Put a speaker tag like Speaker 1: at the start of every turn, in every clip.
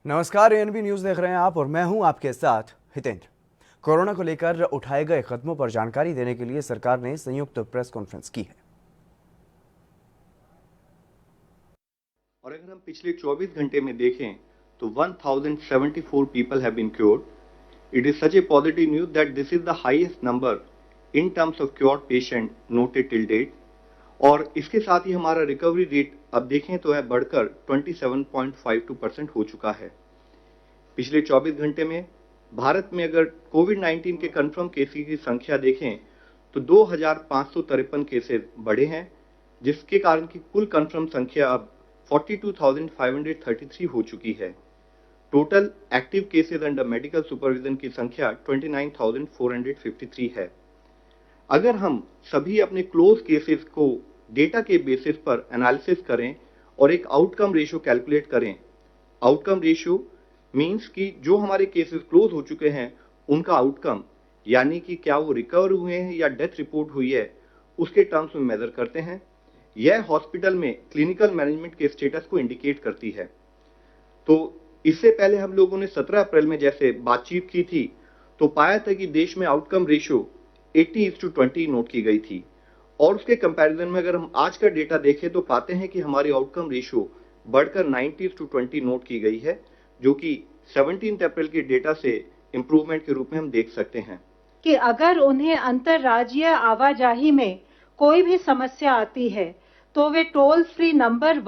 Speaker 1: नमस्कार, ANB news देख रहे हैं आप और मैं हूं आपके साथ हितेंद्र। कोरोना को लेकर उठाए गए कदमों पर जानकारी देने के लिए सरकार ने संयुक्त प्रेस कॉन्फ्रेंस की है।
Speaker 2: और अगर हम पिछले 24 घंटे में देखें तो 1074 people have been cured. It is such a positive news that this is the highest number in terms of cured patient noted till date. और इसके साथ ही हमारा रिकवरी रेट अब देखें तो है बढ़कर 27.52% हो चुका है। पिछले 24 घंटे में भारत में अगर कोविड-19 के कंफर्म केसेस की संख्या देखें तो 2553 केसेस बढ़े हैं, जिसके कारण की कुल कंफर्म संख्या अब 42,533 हो चुकी है। Total active cases under medical supervision की संख्या 29,453 है। अगर हम सभी अपने क्लोज केसेस को डेटा के बेसिस पर एनालिसिस करें और एक आउटकम रेशियो कैलकुलेट करें, आउटकम रेशियो मींस कि जो हमारे केसेस क्लोज हो चुके हैं उनका आउटकम, यानी कि क्या वो रिकवर हुए हैं या डेथ रिपोर्ट हुई है, उसके टर्म्स में मेजर करते हैं। यह हॉस्पिटल में क्लिनिकल मैनेजमेंट के स्टेटस को इंडिकेट करती है। तो इससे पहले हम लोगों ने 17 अप्रैल में जैसे बातचीत की थी तो पाया था कि देश में आउटकम रेशियो 80:20 नोट की गई थी, और उसके कंपैरिजन में अगर हम आज का डेटा देखें तो पाते हैं कि हमारी आउटकम रेशियो बढ़कर 90:20 नोट की गई है, जो कि 17 अप्रैल के डेटा से इंप्रूवमेंट के रूप में हम देख सकते हैं
Speaker 3: कि अगर उन्हें अंतर्राज्यीय आवाजाही में कोई भी समस्या आती है तो वे टोल फ्री नंबर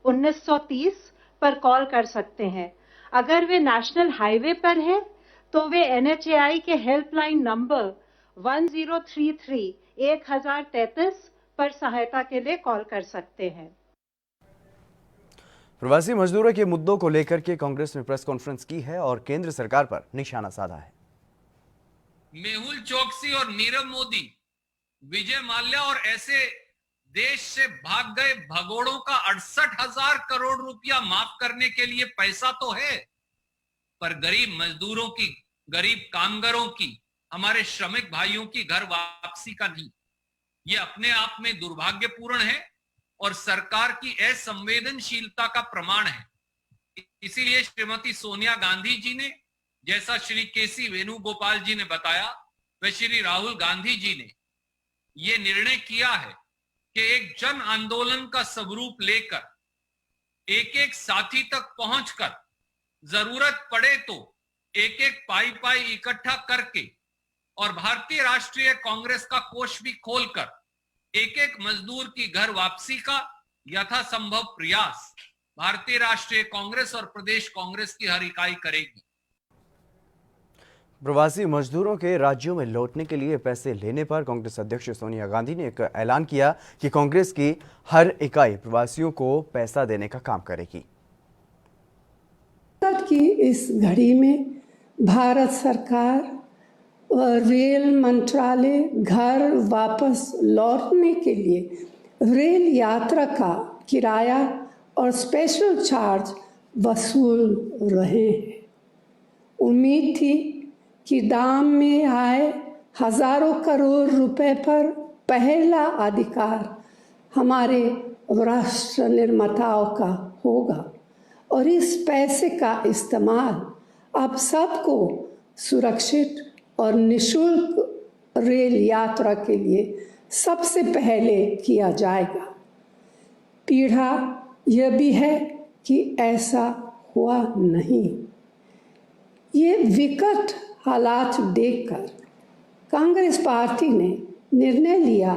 Speaker 3: 1930 पर कॉल कर सकते हैं। अगर वे नेशनल हाईवे पर है तो वे NHAI के हेल्पलाइन नंबर 1033 पर सहायता के लिए कॉल कर सकते हैं।
Speaker 1: प्रवासी मजदूरों के मुद्दों को लेकर के कांग्रेस ने प्रेस कॉन्फ्रेंस की है और केंद्र सरकार पर निशाना साधा है।
Speaker 4: मेहुल चोकसी और नीरव मोदी, विजय माल्या और ऐसे देश से भाग गए भगोड़ों का 68,000 करोड़ रुपया माफ करने के लिए पैसा तो है, पर गरीब मजदूरों की, गरीब कामगारों की, हमारे श्रमिक भाइयों की घर वापसी का नहीं। ये अपने आप में दुर्भाग्यपूर्ण है और सरकार की असंवेदनशीलता का प्रमाण है। इसीलिए श्रीमती सोनिया गांधी जी ने, जैसा श्री केसी वेणुगोपाल जी ने बताया, व श्री राहुल गांधी जी ने ये निर्णय किया है कि एक जन आंदोलन का स्वरूप लेकर एक एक साथी तक पहुंचकर जरूरत पड़े तो एक एक पाई इकट्ठा करके और भारतीय राष्ट्रीय कांग्रेस का कोष भी खोलकर एक एक मजदूर की घर वापसी का यथासंभव प्रयास भारतीय राष्ट्रीय कांग्रेस और प्रदेश कांग्रेस की हर इकाई करेगी।
Speaker 1: प्रवासी मजदूरों के राज्यों में लौटने के लिए पैसे लेने पर कांग्रेस अध्यक्ष सोनिया गांधी ने एक ऐलान किया कि कांग्रेस की हर इकाई प्रवासियों को पैसा देने का काम करेगी।
Speaker 5: की इस घड़ी में भारत सरकार और रेल मंत्रालय घर वापस लौटने के लिए रेल यात्रा का किराया और स्पेशल चार्ज वसूल रहे हैं। उम्मीद थी कि दाम में आए हजारों करोड़ रुपए पर पहला अधिकार हमारे राष्ट्र निर्माताओं का होगा और इस पैसे का इस्तेमाल अब सबको सुरक्षित और निशुल्क रेल यात्रा के लिए सबसे पहले किया जाएगा। पीड़ा यह भी है कि ऐसा हुआ नहीं। ये विकट हालात देखकर कांग्रेस पार्टी ने निर्णय लिया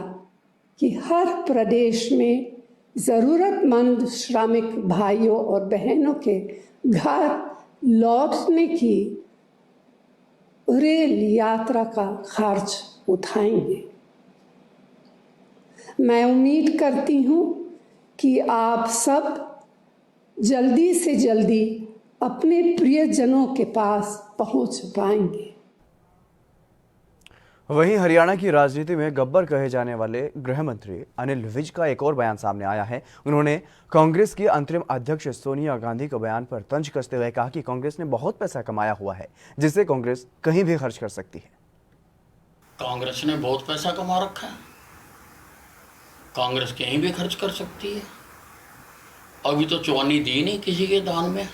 Speaker 5: कि हर प्रदेश में ज़रूरतमंद श्रमिक भाइयों और बहनों के घर लौटने की रेल यात्रा का खर्च उठाएंगे। मैं उम्मीद करती हूँ कि आप सब जल्दी से जल्दी अपने प्रियजनों के पास पहुँच पाएंगे।
Speaker 1: वहीं हरियाणा की राजनीति में गब्बर कहे जाने वाले गृह मंत्री अनिल विज का एक और बयान सामने आया है। उन्होंने कांग्रेस की अंतरिम अध्यक्ष सोनिया गांधी के बयान पर तंज कसते हुए कहा कि कांग्रेस ने बहुत पैसा कमाया हुआ है जिसे कांग्रेस कहीं भी खर्च कर सकती है।
Speaker 6: कांग्रेस ने बहुत पैसा कमा रखा है, कांग्रेस कहीं भी खर्च कर सकती है। अभी तो चौनी दी नहीं किसी के दान में,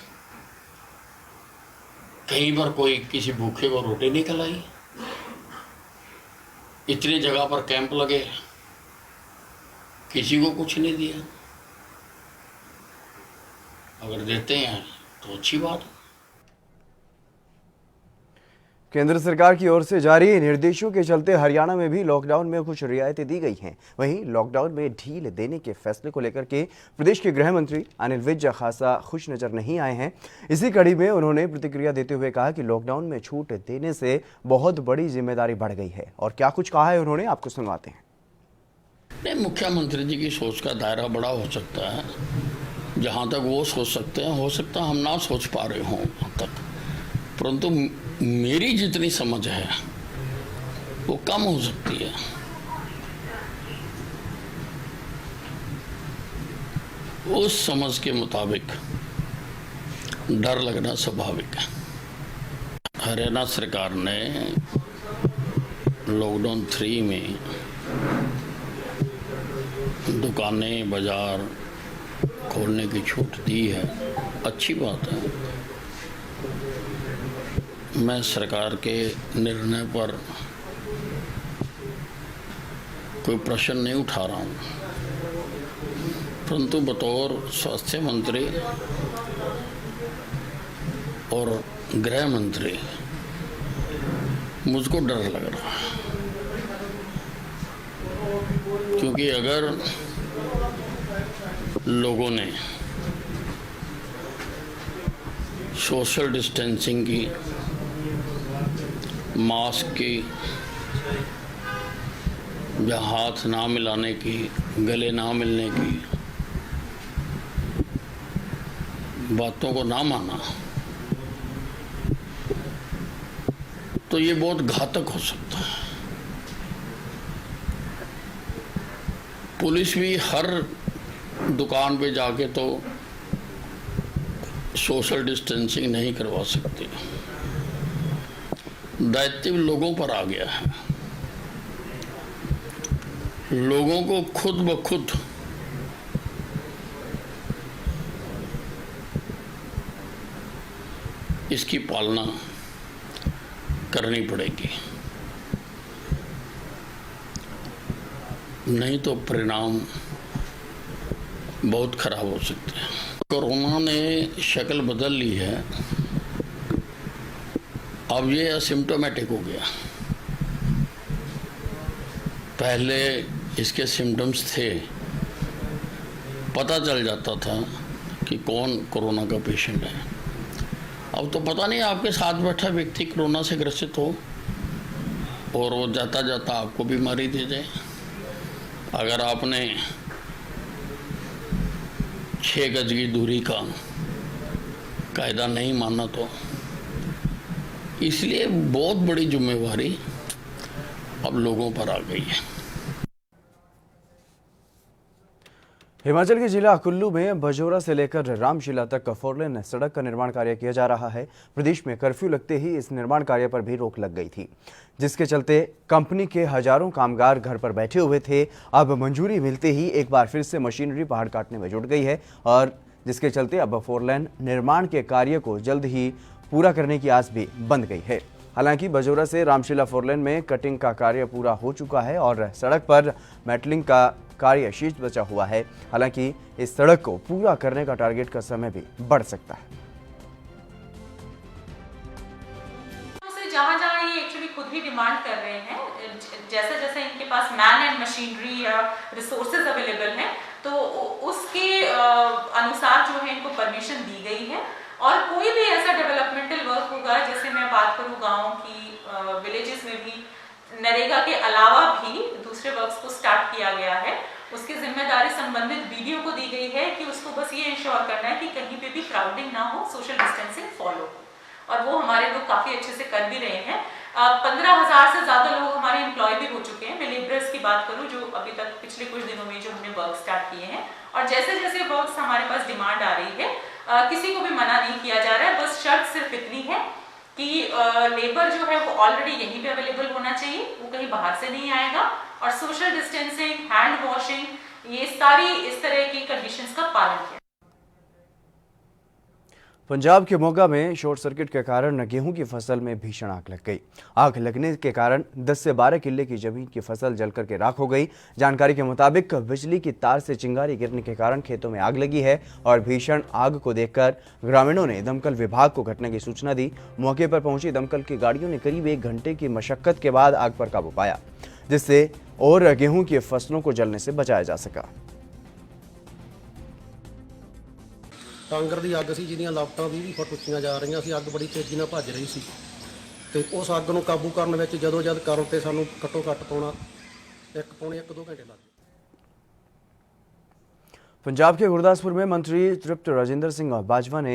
Speaker 6: कहीं पर कोई किसी भूखे को रोटी नहीं खिलाई। इतनी जगह पर कैंप लगे, किसी को कुछ नहीं दिया। अगर देते हैं तो अच्छी बात है।
Speaker 1: केंद्र सरकार की ओर से जारी निर्देशों के चलते हरियाणा में भी लॉकडाउन में कुछ रियायतें दी गई हैं। वहीं लॉकडाउन में ढील देने के फैसले को लेकर के प्रदेश के गृह मंत्री अनिल विज खासा खुश नजर नहीं आए हैं। इसी कड़ी में उन्होंने प्रतिक्रिया देते हुए कहा कि लॉकडाउन में छूट देने से बहुत बड़ी जिम्मेदारी बढ़ गई है। और क्या कुछ कहा है उन्होंने, आपको सुनवाते हैं।
Speaker 6: नहीं, मुख्यमंत्री जी की सोच का दायरा बड़ा हो सकता है। जहाँ तक वो सोच सकते हैं, हो सकता है हम ना सोच पा रहे हों अब तक, परंतु मेरी जितनी समझ है वो कम हो सकती है। उस समझ के मुताबिक डर लगना स्वाभाविक है। हरियाणा सरकार ने लॉकडाउन 3 में दुकानें, बाजार खोलने की छूट दी है, अच्छी बात है। मैं सरकार के निर्णय पर कोई प्रश्न नहीं उठा रहा हूँ, परंतु बतौर स्वास्थ्य मंत्री और गृह मंत्री मुझको डर लग रहा है। क्योंकि अगर लोगों ने सोशल डिस्टेंसिंग की, मास्क की, या हाथ ना मिलाने की, गले ना मिलने की बातों को ना माना, तो ये बहुत घातक हो सकता है। पुलिस भी हर दुकान पे जाके तो सोशल डिस्टेंसिंग नहीं करवा सकती। दायित्व लोगों पर आ गया है। लोगों को खुद ब खुद इसकी पालना करनी पड़ेगी, नहीं तो परिणाम बहुत खराब हो सकते हैं। कोरोना ने शक्ल बदल ली है। अब ये असिम्प्टोमेटिक हो गया। पहले इसके सिम्टम्स थे, पता चल जाता था कि कौन कोरोना का पेशेंट है। अब तो पता नहीं आपके साथ बैठा व्यक्ति कोरोना से ग्रसित हो और वो जाता जाता आपको बीमारी दे जाए। अगर आपने 6 गज की दूरी का कायदा नहीं माना तो, इसलिए बहुत बड़ी जिम्मेवारी अब लोगों पर आ गई है।
Speaker 1: हिमाचल के जिला कुल्लू में बजौरा से लेकर रामशिला तक 4 लेन सड़क का निर्माण कार्य किया जा रहा है। प्रदेश में कर्फ्यू लगते ही इस निर्माण कार्य पर भी रोक लग गई थी, जिसके चलते कंपनी के हजारों कामगार घर पर बैठे हुए थे। अब मंजूरी मिलते ही एक बार फिर से मशीनरी पहाड़ काटने में जुट गई है और जिसके चलते अब 4 लेन निर्माण के कार्य को जल्द ही पूरा करने की आस भी बंध गई है। हालांकि बजौरा से रामशिला 4 लेन में कटिंग का कार्य पूरा हो चुका है और सड़क पर मेटलिंग का कार्य शेष बचा हुआ है। हालांकि इस सड़क को पूरा करने का टारगेट का समय भी बढ़ सकता है।
Speaker 7: जहाँ जहाँ ये एक्चुअली खुद ही डिमांड कर रहे हैं, जैसे जैसे इनके पास मैन एंड मशीनरी या रिसोर्सेज अवेलेबल हैं, तो उसके अनुसार जो है इनको परमिशन दी गई है। और कोई भी ऐसा डेवलपमेंटल वर्क होगा, जैसे मैं बात करूँ गाँव की, विलेजेस में भी नरेगा के अलावा भी दूसरे वर्क्स को स्टार्ट किया गया है। उसकी जिम्मेदारी संबंधित बीडीओ को दी गई है कि उसको बस ये इंश्योर करना है कि कहीं पे भी क्राउडिंग ना हो, सोशल डिस्टेंसिंग फॉलो हो, और वो हमारे लोग काफी अच्छे से कर भी रहे हैं। 15,000 से ज्यादा लोग हमारे एम्प्लॉय भी हो चुके हैं। मैं लेबरर्स की बात करूं जो अभी तक पिछले कुछ दिनों में जो हमने वर्क स्टार्ट किए हैं, और जैसे जैसे वर्क्स हमारे पास डिमांड आ रही है, किसी को भी मना नहीं किया जा रहा है। बस शर्त सिर्फ इतनी है कि लेबर जो है वो ऑलरेडी यहीं पे अवेलेबल होना चाहिए, वो कहीं बाहर से नहीं आएगा, और सोशल डिस्टेंसिंग, हैंड वॉशिंग, ये सारी इस तरह की कंडीशंस का पालन किया।
Speaker 1: पंजाब के मोगा में शॉर्ट सर्किट के कारण गेहूं की फसल में भीषण आग लग गई। आग लगने के कारण 10 से 12 किले की जमीन की फसल जलकर के राख हो गई। जानकारी के मुताबिक बिजली की तार से चिंगारी गिरने के कारण खेतों में आग लगी है और भीषण आग को देखकर ग्रामीणों ने दमकल विभाग को घटना की सूचना दी। मौके पर पहुंची दमकल की गाड़ियों ने करीब 1 घंटे की मशक्कत के बाद आग पर काबू पाया, जिससे और गेहूं की फसलों को जलने से बचाया जा सका।
Speaker 8: ਟਾਂਗਰ ਦੀ ਅੱਗ ਸੀ ਜਿਹਦੀਆਂ ਲਾਪਟਾਂ 20 ਫੁੱਟ ਉੱਚੀਆਂ ਜਾ ਰਹੀਆਂ ਸੀ। ਅੱਗ ਬੜੀ ਤੇਜ਼ੀ ਨਾਲ ਭੱਜ ਰਹੀ ਸੀ ਤੇ ਉਸ ਅੱਗ ਨੂੰ ਕਾਬੂ ਕਰਨ ਵਿੱਚ ਜਦੋਂ ਜਦ ਕਰਨ ਤੇ ਸਾਨੂੰ ਘੱਟੋ ਘੱਟ ਪੌਣੇ 1-2 ਘੰਟੇ ਲੱਗ ਗਏ।
Speaker 1: पंजाब के गुरदासपुर में मंत्री तृप्त राजेंद्र सिंह बाजवा ने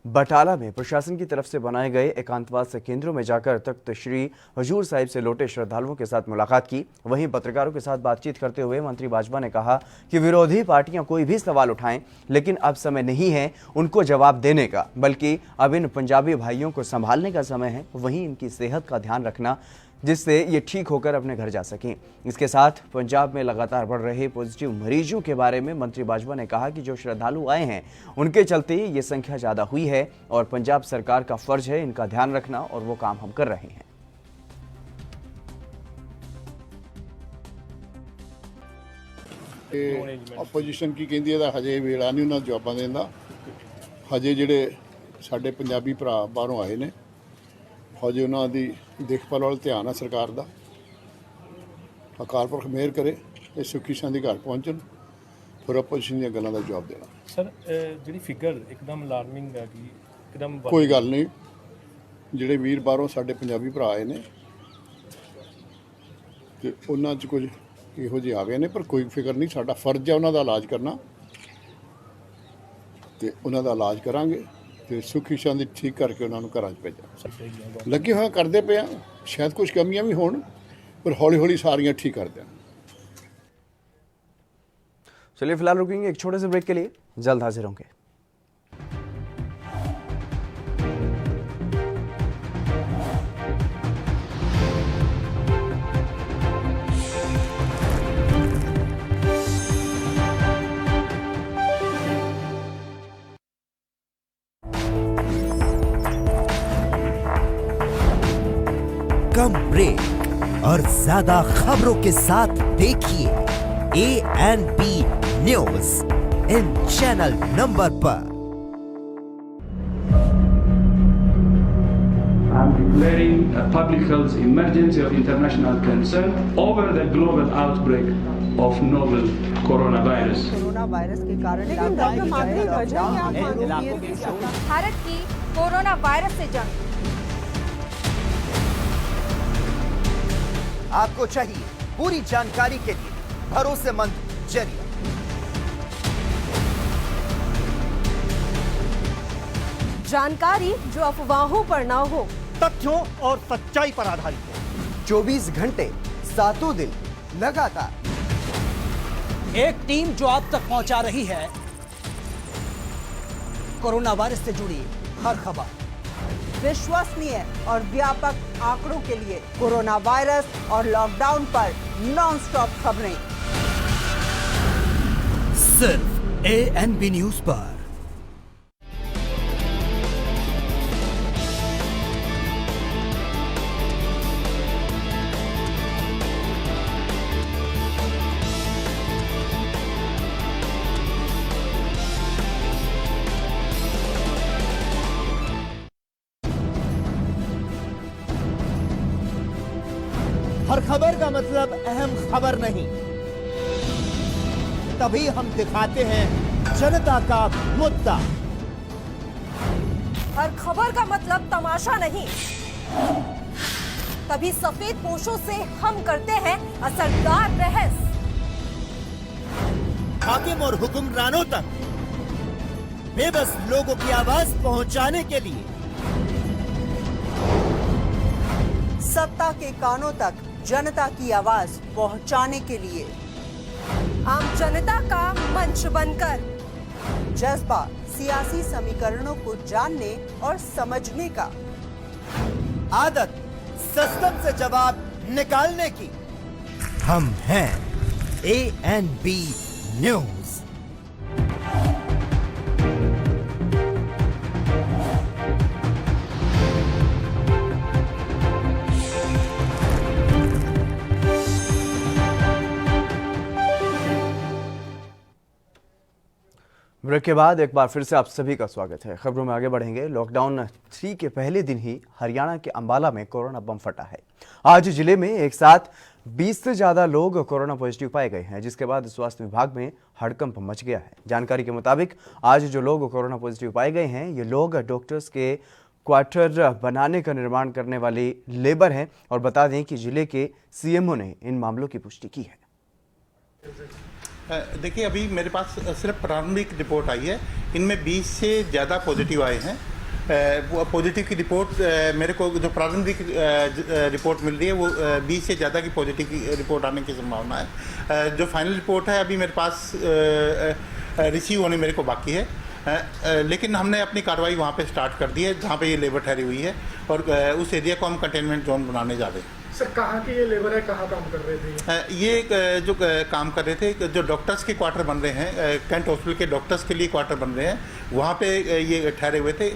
Speaker 1: बटाला में प्रशासन की तरफ से बनाए गए एकांतवास केंद्रों में जाकर तख्त श्री हजूर साहिब से लौटे श्रद्धालुओं के साथ मुलाकात की। वहीं पत्रकारों के साथ बातचीत करते हुए मंत्री बाजवा ने कहा कि विरोधी पार्टियां कोई भी सवाल उठाएं, लेकिन अब समय नहीं है उनको जवाब देने का, बल्कि अब इन पंजाबी भाइयों को संभालने का समय है। वहीं इनकी सेहत का ध्यान रखना, जिससे ये ठीक होकर अपने घर जा सकें। इसके साथ पंजाब में लगातार बढ़ रहे पॉजिटिव मरीजों के बारे में मंत्री बाजवा ने कहा कि जो श्रद्धालु आए हैं उनके चलते ये संख्या ज़्यादा हुई है और पंजाब सरकार का फर्ज है इनका ध्यान रखना और वो काम हम कर रहे हैं।
Speaker 9: ਆਪੋਜੀਸ਼ਨ ਕੀ ਕਹਿੰਦੀ ਹੈ ਦਾ ਹਜੇ ਵੇਲਾ ਨਹੀਂ ਉਹਨਾਂ ਜਵਾਬਾਂ ਦੇਣ ਦਾ। ਹਜੇ ਜਿਹੜੇ ਸਾਡੇ ਪੰਜਾਬੀ ਭਰਾ ਬਾਹਰੋਂ ਆਏ ਨੇ ਹਜੇ ਉਹਨਾਂ ਦੀ ਦੇਖਭਾਲ ਵੱਲ ਧਿਆਨ ਹੈ ਸਰਕਾਰ ਦਾ। ਅਕਾਲ ਪੁਰਖ ਮਿਹਰ ਕਰੇ ਇਹ ਸੁੱਖੀ ਸ਼ਾਂਤੀ ਘਰ ਪਹੁੰਚਣ, ਫਿਰ ਆਪੋਜੀਸ਼ਨ ਦੀਆਂ ਗੱਲਾਂ ਦਾ ਜਵਾਬ ਦੇਣਾ।
Speaker 10: ਸਰ ਜਿਹੜੀ ਫਿਗਰ ਇੱਕਦਮ ਅਲਾਰਮਿੰਗ ਹੈ ਕਿ ਇੱਕਦਮ
Speaker 9: ਕੋਈ ਗੱਲ ਨਹੀਂ, ਜਿਹੜੇ ਵੀਰ ਬਾਹਰੋਂ ਸਾਡੇ ਪੰਜਾਬੀ ਭਰਾ ਆਏ ਨੇ ਤੇ ਉਹਨਾਂ 'ਚ ਕੁਝ ਇਹੋ ਜਿਹੇ ਆ ਗਏ ਨੇ, ਪਰ ਕੋਈ ਫਿਕਰ ਨਹੀਂ, ਸਾਡਾ ਫਰਜ਼ ਹੈ ਉਹਨਾਂ ਦਾ ਇਲਾਜ ਕਰਨਾ ਤੇ ਉਹਨਾਂ ਦਾ ਇਲਾਜ ਕਰਾਂਗੇ ਤੇ ਸੁੱਖੀ ਸ਼ਾਂਤੀ ਠੀਕ ਕਰਕੇ ਉਹਨਾਂ ਨੂੰ ਘਰਾਂ 'ਚ ਭੇਜਾਂ। ਲੱਗੇ ਹੋਏ ਕਰਦੇ ਪਏ ਆ, ਸ਼ਾਇਦ ਕੁਝ ਕਮੀਆਂ ਵੀ ਹੋਣ ਪਰ ਹੌਲੀ ਹੌਲੀ ਸਾਰੀਆਂ ਠੀਕ ਕਰ ਦੇਣ।
Speaker 1: चलिए फिलहाल रुकेंगे एक छोटे से ब्रेक के लिए, जल्द हाजिर होंगे।
Speaker 11: कम ब्रेक और ज्यादा खबरों के साथ देखिए ANP news in channel number पर।
Speaker 12: I'm declaring a public health emergency of international concern over the global outbreak of novel coronavirus.
Speaker 13: Corona virus के कारण भारत की कोरोना वायरस से जंग।
Speaker 11: आपको चाहिए पूरी जानकारी के लिए भरोसेमंद जरिया।
Speaker 13: जानकारी जो अफवाहों पर ना हो,
Speaker 11: तथ्यों और सच्चाई पर आधारित हो। 24 घंटे 7 दिन लगातार
Speaker 14: एक टीम जो आप तक पहुंचा रही है कोरोना वायरस से जुड़ी हर खबर।
Speaker 13: विश्वसनीय और व्यापक आंकड़ों के लिए कोरोना वायरस और लॉकडाउन पर नॉनस्टॉप खबरें
Speaker 11: सिर्फ ANP न्यूज पर।
Speaker 14: हर खबर का मतलब अहम खबर नहीं, तभी हम दिखाते हैं जनता का मुद्दा।
Speaker 13: हर खबर का मतलब तमाशा नहीं, तभी सफेद पोशों से हम करते हैं असरदार बहस।
Speaker 14: हाकिम और हुक्मरानों तक बेबस लोगों की आवाज पहुंचाने के लिए,
Speaker 13: सत्ता के कानों तक जनता की आवाज पहुंचाने के लिए, आम जनता का मंच बनकर जज्बा सियासी समीकरणों को जानने और समझने का,
Speaker 14: आदत सिस्टम से जवाब निकालने की।
Speaker 11: हम हैं ANP न्यूज।
Speaker 1: ब्रेक के बाद एक बार फिर से आप सभी का स्वागत है। खबरों में आगे बढ़ेंगे। लॉकडाउन 3 के पहले दिन ही हरियाणा के अंबाला में कोरोना बम फटा है। आज जिले में एक साथ 20 से ज्यादा लोग कोरोना पॉजिटिव पाए गए हैं, जिसके बाद स्वास्थ्य विभाग में हड़कंप मच गया है। जानकारी के मुताबिक आज जो लोग कोरोना पॉजिटिव पाए गए हैं, ये लोग डॉक्टर्स के क्वार्टर बनाने का निर्माण करने वाली लेबर हैं। और बता दें कि जिले के सीएमओ ने इन मामलों की पुष्टि की है।
Speaker 15: देखिए, अभी मेरे पास सिर्फ प्रारंभिक रिपोर्ट आई है। इनमें 20 से ज़्यादा पॉजिटिव आए हैं। वो पॉजिटिव की रिपोर्ट मेरे को जो प्रारंभिक रिपोर्ट मिल रही है वो 20 से ज़्यादा की पॉजिटिव की रिपोर्ट आने की संभावना है। जो फाइनल रिपोर्ट है अभी मेरे पास रिसीव होने मेरे को बाकी है। लेकिन हमने अपनी कार्रवाई वहाँ पे स्टार्ट कर दी है जहाँ पे ये लेबर ठहरी हुई है, और उस एरिया को हम कंटेनमेंट जोन बनाने जा रहे हैं।
Speaker 16: सर, कहाँ की ये लेबर है, कहाँ काम कर रहे थे?
Speaker 15: ये जो काम कर रहे थे, जो डॉक्टर्स के क्वार्टर बन रहे हैं, कैंट हॉस्पिटल के डॉक्टर्स के लिए क्वार्टर बन रहे हैं, वहाँ पे ये ठहरे हुए थे।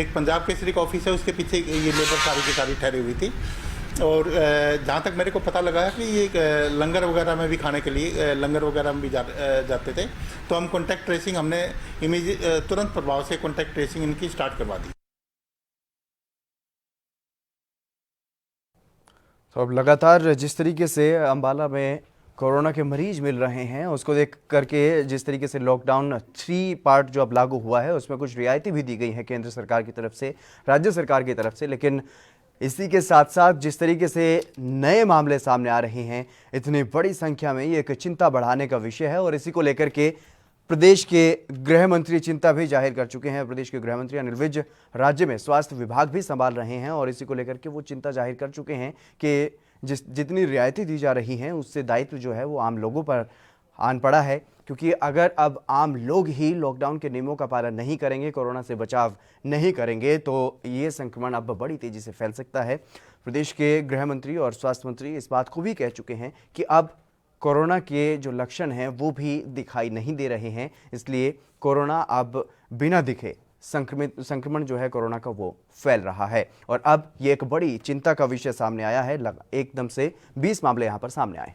Speaker 15: एक पंजाब केसरी का ऑफिस है, उसके पीछे ये लेबर सारी की सारी ठहरी हुई थी। और जहाँ तक मेरे को पता लगा है कि ये लंगर वगैरह में भी खाने के लिए लंगर वगैरह में भी जाते थे। तो हम कॉन्टैक्ट ट्रेसिंग हमने तुरंत प्रभाव से कॉन्टैक्ट ट्रेसिंग इनकी स्टार्ट करवा दी।
Speaker 1: तो अब लगातार जिस तरीके से अंबाला में कोरोना के मरीज मिल रहे हैं, उसको देख करके जिस तरीके से लॉकडाउन 3 पार्ट जो अब लागू हुआ है, उसमें कुछ रियायतें भी दी गई हैं केंद्र सरकार की तरफ से, राज्य सरकार की तरफ से। लेकिन इसी के साथ साथ जिस तरीके से नए मामले सामने आ रहे हैं इतनी बड़ी संख्या में, ये एक चिंता बढ़ाने का विषय है। और इसी को लेकर के प्रदेश के गृह मंत्री चिंता भी जाहिर कर चुके हैं। प्रदेश के गृह मंत्री अनिल विज राज्य में स्वास्थ्य विभाग भी संभाल रहे हैं, और इसी को लेकर के वो चिंता जाहिर कर चुके हैं कि जितनी रियायतें दी जा रही हैं उससे दायित्व जो है वो आम लोगों पर आन पड़ा है। क्योंकि अगर अब आम लोग ही लॉकडाउन के नियमों का पालन नहीं करेंगे, कोरोना से बचाव नहीं करेंगे, तो ये संक्रमण अब बड़ी तेजी से फैल सकता है। प्रदेश के गृह मंत्री और स्वास्थ्य मंत्री इस बात को भी कह चुके हैं कि अब कोरोना के जो लक्षण हैं वो भी दिखाई नहीं दे रहे हैं, इसलिए कोरोना अब बिना दिखे संक्रमण जो है कोरोना का वो फैल रहा है। और अब ये एक बड़ी चिंता का विषय सामने आया है। एकदम से 20 मामले यहाँ पर सामने आए।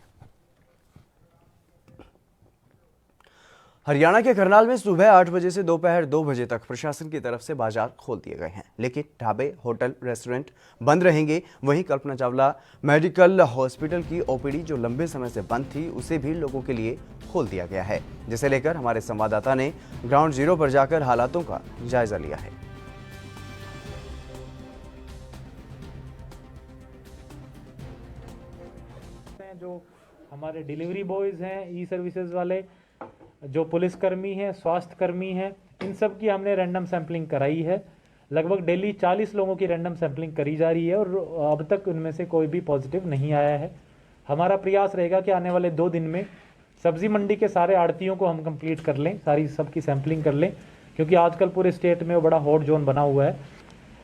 Speaker 1: हरियाणा के करनाल में सुबह 8 बजे से दोपहर 2 बजे तक प्रशासन की तरफ से बाजार खोल दिए गए हैं, लेकिन ढाबे, होटल, रेस्टोरेंट बंद रहेंगे। वहीं कल्पना चावला मेडिकल हॉस्पिटल की ओपीडी जो लंबे समय से बंद थी, उसे भी लोगों के लिए खोल दिया गया है, जिसे लेकर हमारे संवाददाता ने ग्राउंड जीरो पर जाकर हालातों का जायजा लिया है।
Speaker 10: जो हमारे डिलीवरी बॉयज हैं, ई सर्विसेज वाले, जो पुलिसकर्मी हैं, स्वास्थ्य कर्मी हैं, इन सब की हमने रैंडम सैंपलिंग कराई है। लगभग डेली 40 लोगों की रैंडम सैंपलिंग करी जा रही है, और अब तक उनमें से कोई भी पॉजिटिव नहीं आया है। हमारा प्रयास रहेगा कि आने वाले 2 दिन में सब्जी मंडी के सारे आड़तियों को हम कंप्लीट कर लें, सारी सबकी सैंपलिंग कर लें, क्योंकि आजकल पूरे स्टेट में वो बड़ा हॉट जोन बना हुआ है।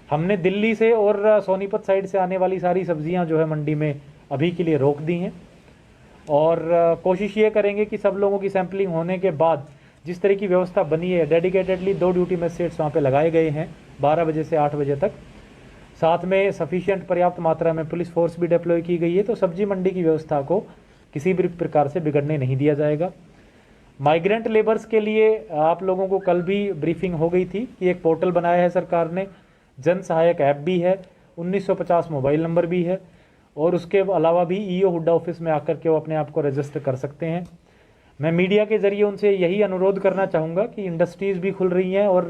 Speaker 10: हमने दिल्ली से और सोनीपत साइड से आने वाली सारी सब्जियाँ जो है मंडी में अभी के लिए रोक दी हैं, और कोशिश ये करेंगे कि सब लोगों की सैंपलिंग होने के बाद जिस तरह की व्यवस्था बनी है, डेडिकेटेडली 2 ड्यूटी मजिस्ट्रेट्स वहाँ पे लगाए गए हैं 12 बजे से 8 बजे तक। साथ में सफिशिएंट पर्याप्त मात्रा में पुलिस फोर्स भी डिप्लॉय की गई है, तो सब्जी मंडी की व्यवस्था को किसी भी प्रकार से बिगड़ने नहीं दिया जाएगा। माइग्रेंट लेबर्स के लिए आप लोगों को कल भी ब्रीफिंग हो गई थी कि एक पोर्टल बनाया है सरकार ने, जन सहायक ऐप भी है, 1950 मोबाइल नंबर भी है, और उसके अलावा भी ईओ हुड्डा ऑफिस में आकर के वो अपने आप को रजिस्टर कर सकते हैं। मैं मीडिया के जरिए उनसे यही अनुरोध करना चाहूँगा कि इंडस्ट्रीज़ भी खुल रही हैं और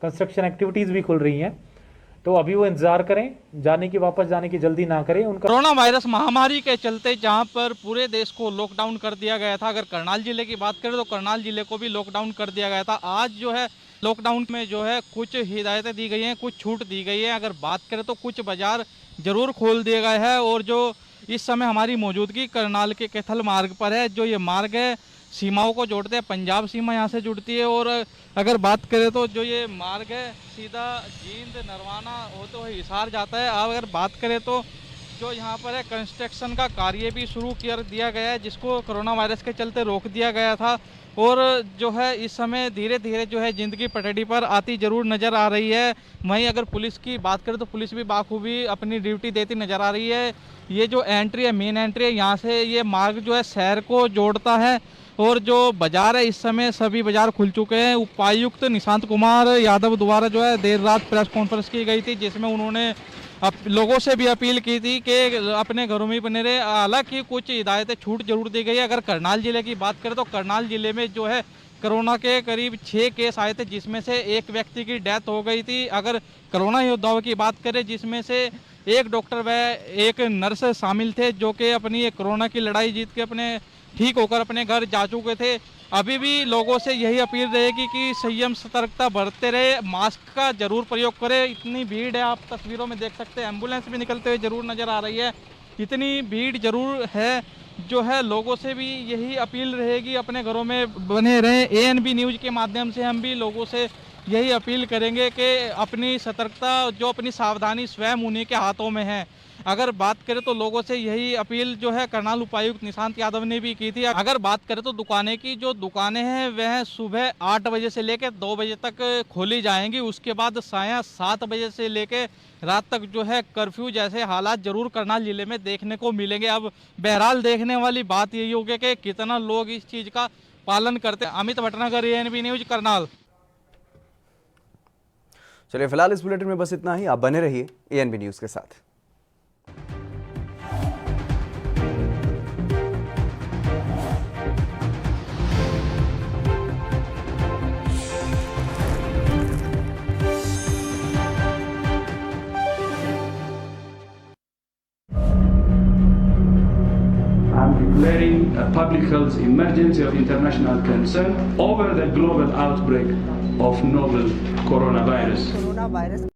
Speaker 10: कंस्ट्रक्शन एक्टिविटीज़ भी खुल रही हैं, तो अभी वो इंतजार करें, जाने की वापस जाने की जल्दी ना करें। उनका
Speaker 17: कोरोना वायरस महामारी के चलते जहां पर पूरे देश को लॉकडाउन कर दिया गया था, अगर करनाल जिले की बात करें तो करनाल जिले को भी लॉकडाउन कर दिया गया था। आज जो है लॉकडाउन में जो है कुछ हिदायतें दी गई हैं, कुछ छूट दी गई है। अगर बात करें तो कुछ बाजार जरूर खोल दिए गए हैं, और जो इस समय हमारी मौजूदगी करनाल के कैथल मार्ग पर है। जो ये मार्ग है सीमाओं को जोड़ते हैं, पंजाब सीमा यहाँ से जुड़ती है। और अगर बात करें तो जो ये मार्ग है सीधा जींद, नरवाना होते हुए हिसार जाता है। अब अगर बात करें तो जो यहाँ पर है कंस्ट्रक्शन का कार्य भी शुरू कर दिया गया है, जिसको कोरोना वायरस के चलते रोक दिया गया था। और जो है इस समय धीरे धीरे जो है ज़िंदगी पटड़ी पर आती ज़रूर नज़र आ रही है। वहीं अगर पुलिस की बात करें तो पुलिस भी बाखूबी अपनी ड्यूटी देती नज़र आ रही है। ये जो एंट्री है, मेन एंट्री है, यहाँ से ये मार्ग जो है शहर को जोड़ता है, और जो बाजार है इस समय सभी बाजार खुल चुके हैं। उपायुक्त निशांत कुमार यादव द्वारा जो है देर रात प्रेस कॉन्फ्रेंस की गई थी, जिसमें उन्होंने लोगों से भी अपील की थी कि अपने घरों में बने रहे। हालांकि कुछ हिदायतें छूट जरूर दी गई है। अगर करनाल जिले की बात करें तो करनाल जिले में जो है कोरोना के करीब 6 केस आए थे, जिसमें से एक व्यक्ति की डेथ हो गई थी। अगर कोरोना योद्धाओं की बात करें, जिसमें से एक डॉक्टर व एक नर्स शामिल थे, जो कि अपनी कोरोना की लड़ाई जीत के अपने ठीक होकर अपने घर जा चुके थे। अभी भी लोगों से यही अपील रहेगी कि संयम सतर्कता बरतते रहे, मास्क का जरूर प्रयोग करें। इतनी भीड़ है, आप तस्वीरों में देख सकते हैं, एम्बुलेंस भी निकलते हुए जरूर नजर आ रही है। इतनी भीड़ जरूर है, जो है लोगों से भी यही अपील रहेगी अपने घरों में बने रहें। ANB न्यूज़ के माध्यम से हम भी लोगों से यही अपील करेंगे कि अपनी सतर्कता, जो अपनी सावधानी स्वयं उन्हीं के हाथों में है। अगर बात करें तो लोगों से यही अपील जो है करनाल उपायुक्त निशांत यादव ने भी की थी। अगर बात करें तो दुकानें की, जो दुकानें हैं वह सुबह 8 बजे से लेकर 2 बजे तक खोली जाएंगी। उसके बाद साया 7 बजे से लेकर रात तक जो है कर्फ्यू जैसे हालात जरूर करनाल जिले में देखने को मिलेंगे। अब बहरहाल देखने वाली बात यही होगी कि कितना लोग इस चीज़ का पालन करते हैं। Amit Bhatnagar, ANB news, Karnal.
Speaker 1: चलिए फिलहाल इस बुलेटिन में बस इतना ही। आप बने रहिए ANB न्यूज़ के साथ।
Speaker 12: Declaring a public health emergency of international concern over the global outbreak of novel coronavirus.